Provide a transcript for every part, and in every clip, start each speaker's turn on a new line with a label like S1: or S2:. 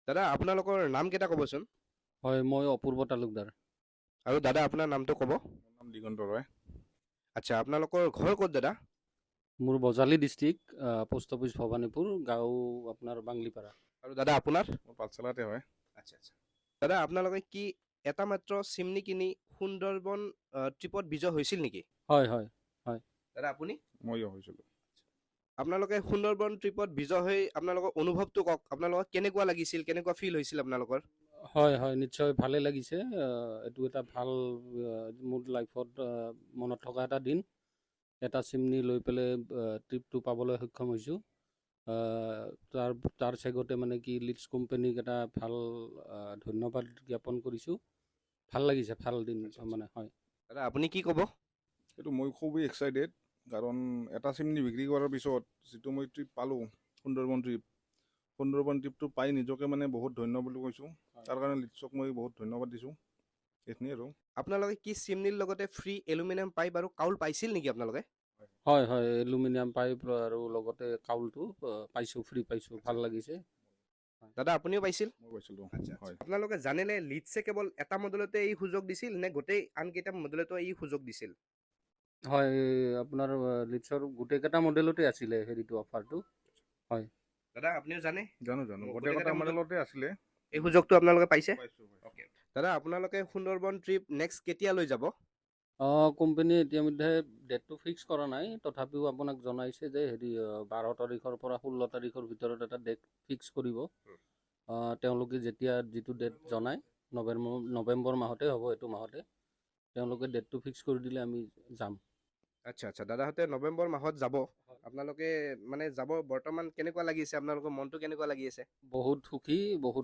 S1: দাদা আপোনালোকৰ নাম কেইটা ক'বচোন।
S2: হয়, মই অপূৰ্ব তালুকদাৰ।
S1: আৰু দাদা আপোনাৰ নামটো ক'ব।
S3: মোৰ নাম দিগন্ত ৰয়।
S1: আচ্ছা, আপোনালোকৰ ঘৰ ক'ত দাদা?
S2: মোৰ Bajali district, post office Bhawanipur, গাঁও আপোনাৰ বাংলিপাৰা।
S1: আৰু দাদা আপোনাৰ?
S3: মোৰ পাঠশালাতে হয়।
S1: আচ্ছা আচ্ছা। দাদা আপোনালোকে কি এটা মাত্ৰ চিমনি কিনি সুন্দৰবন ট্ৰিপত বিজয় হৈছিল নেকি?
S2: হয় হয় হয়।
S1: দাদা আপুনি?
S3: ময়ো হৈছিলোঁ।
S1: আপোনালোকে সুন্দৰবন ট্ৰিপত বিজয় হৈ আপোনালোকৰ অনুভৱটো কওক। আপোনালোকৰ কেনেকুৱা লাগিছিল, কেনেকুৱা ফিল হৈছিল আপোনালোকৰ?
S2: হয় হয়, নিশ্চয় ভালেই লাগিছে। এইটো এটা ভাল মোৰ লাইফত মনত থকা এটা দিন। এটা চিমনি লৈ পেলাই ট্ৰিপটো পাবলৈ সক্ষম হৈছোঁ। তাৰ চেগতে মানে কি লিডছ কোম্পানীক এটা ভাল ধন্যবাদ জ্ঞাপন কৰিছোঁ। ভাল লাগিছে, ভাল দিন মানে হয়।
S1: দাদা আপুনি কি ক'ব?
S3: সেইটো মই খুবেই এক্সাইটেড, কাৰণ এটা চিমনি বিক্ৰী কৰাৰ পিছত যিটো মই ট্ৰিপ পালোঁ, সুন্দৰবন ট্ৰিপটো পাই নিজকে মানে বহুত ধন্য বুলি কৈছোঁ। তাৰ কাৰণে লিডছক মই বহুত ধন্যবাদ দিছোঁ। এইখিনিয়ে আৰু।
S1: আপোনালোকে কি চিমনিৰ লগতে ফ্ৰী এলুমিনিয়াম পাইপ আৰু কাউল পাইছিল নেকি আপোনালোকে?
S2: হয় হয়, এলুমিনিয়াম পাইপ আৰু লগতে কাউলটো পাইছোঁ, ফ্ৰী পাইছোঁ, ভাল লাগিছে।
S1: দাদা আপুনিও পাইছিল?
S3: মই পাইছিলোঁ।
S1: আচ্ছা আচ্ছা।
S3: হয়।
S1: আপোনালোকে জানেনে লিডছে কেৱল এটা মডেলতে এই সুযোগ দিছিল নে গোটেই আনকেইটা মডেলতো এই সুযোগ দিছিল?
S2: হয়, আপোনাৰ লিডছৰ গোটেইকেইটা মডেলতে আছিলে হেৰিটো অফাৰটো। হয়।
S1: দাদা আপুনিও জানে?
S3: জানো জানো,
S1: গোটেইকেইটা
S3: গোটেইকেইটা মডেলতে আছিলে।
S1: এই সুযোগটো আপোনালোকে পাইছে?
S3: পাইছোঁ পাইছোঁ।
S1: অ'কে। দাদা আপোনালোকে সুন্দৰবন ট্ৰিপ নেক্সট কেতিয়ালৈ যাব?
S2: কোম্পানীয়ে ইতিমধ্যে ডেটটো ফিক্স কৰা নাই, তথাপিও আপোনাক জনাইছে যে হেৰি 12 তাৰিখৰ পৰা 16 তাৰিখৰ ভিতৰত এটা ডেট ফিক্স কৰিব। তেওঁলোকে যেতিয়া যিটো ডেট জনায়, নৱেম্বৰ মাহতে হ'ব, এইটো মাহতে। তেওঁলোকে ডেটটো ফিক্স কৰি দিলে আমি যাম।
S1: আচ্ছা আচ্ছা, দাদাহঁতে নৱেম্বৰ মাহত যাব। আপোনালোকে মানে যাব, বৰ্তমান কেনেকুৱা লাগিছে, আপোনালোকৰ মনটো কেনেকুৱা লাগি আছে?
S2: বহুত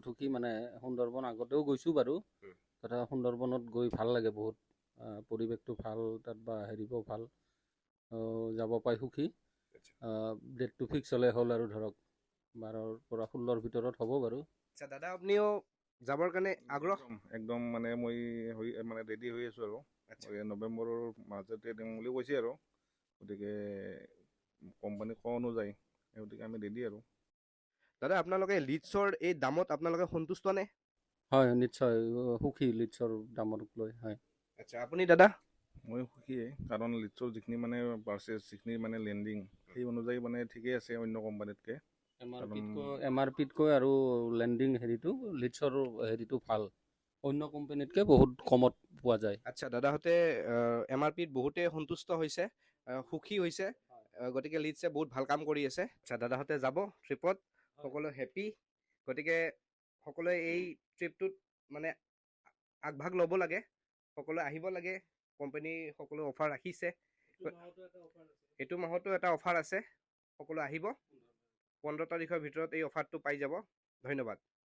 S2: সুখী মানে। সুন্দৰবন আগতেও গৈছোঁ বাৰু, তথা সুন্দৰবনত গৈ ভাল লাগে বহুত। পৰিৱেশটো ভাল তাত বা হেৰিবোৰ ভাল, যাব পাই সুখী। ডেটটো ফিক্স হ'লে হ'ল আৰু ধৰক 12ৰ পৰা 16ৰ ভিতৰত হ'ব বাৰু।
S1: আচ্ছা দাদা, আপুনিও যাবৰ কাৰণে আগ্ৰহ?
S3: একদম মানে মই মানে ৰেডি হৈ আছোঁ আৰু। নৱেম্বৰৰ মাজতে দিম বুলি কৈছে আৰু, গতিকে কোম্পানীক কোৱা অনুযায়ী গতিকে আমি ৰেডি আৰু।
S1: দাদা আপোনালোকে লিডছৰ এই দামত আপোনালোকে সন্তুষ্ট নে?
S2: হয় নিশ্চয়, সুখী লিডছৰ দামক লৈ। হয়। আচ্ছা,
S1: আপুনি দাদা?
S3: মই সুখীয়ে, কাৰণ লিডছৰ যিখিনি মানে পাৰ্চেছ, যিখিনি মানে লেণ্ডিং, সেই অনুযায়ী মানে ঠিকেই আছে অন্য কোম্পানীতকৈ।
S2: এম আৰ পিতকৈ আৰু লেণ্ডিং হেৰিটো লিডছৰ হেৰিটো ভাল, অন্য কোম্পানীতকৈ বহুত কমত পোৱা যায়।
S1: আচ্ছা, দাদাহঁতে এম আৰ পিত বহুতেই সন্তুষ্ট হৈছে, সুখী হৈছে। গতিকে লিডছে বহুত ভাল কাম কৰি আছে। আচ্ছা, দাদাহঁতে যাব ট্ৰিপত, সকলো হেপী। গতিকে সকলোৱে এই ট্ৰিপটোত মানে আগভাগ ল'ব লাগে, সকলোৱে আহিব লাগে। কোম্পানী সকলো অফাৰ ৰাখিছে। এইটো মাহতো এটা অফাৰ আছে, সকলো আহিব। 15 তাৰিখৰ ভিতৰত এই অফাৰটো পাই যাব। ধন্যবাদ।